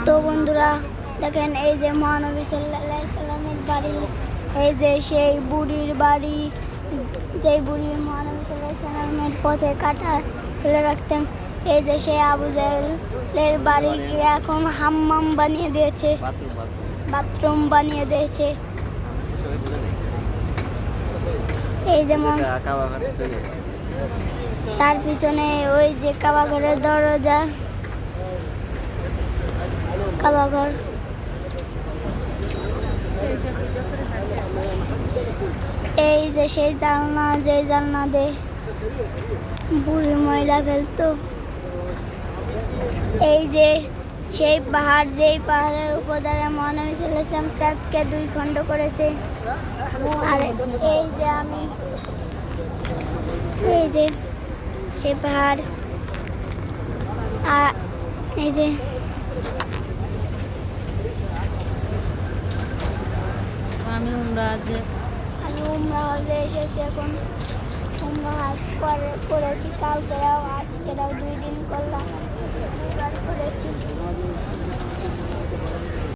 তো বন্ধুরা দেখেন, এই যে মহানবী সাল্লাল্লাহু আলাইহি সাল্লামের বাড়ি, এই যে সেই বুড়ির বাড়ি, যেই বুড়ি মহানবী সাল্লাল্লাহু আলাইহি সাল্লামের পথে কাটা ফেলে রাখতেন। এই যে সেই আবু জাহেলের বাড়িকে এখন হাম্মাম বানিয়ে দিয়েছে, বাথরুম বানিয়ে দিয়েছে। এই যেমন তার পিছনে ওই যে কাবা ঘরের দরজা, কাবা ঘর। এই যে সেই জানলা, যে জানলা দিয়ে বুড়ি ময়লা ফেলতো। এই যে সেই পাহাড়, যেই পাহাড়ের উপর দ্বারা মহানবী সাল্লাল্লাহু আলাইহি ওয়াসাল্লাম চাঁদকে 2 খণ্ড করেছে। আর এই যে আমি, এই যে সেই পাহাড়, আর এই যে আমি উমরা হজে এসেছি। এখন উমরা হজ করেছি, কালকেরাও আজকেরাও 2 দিন করলাম।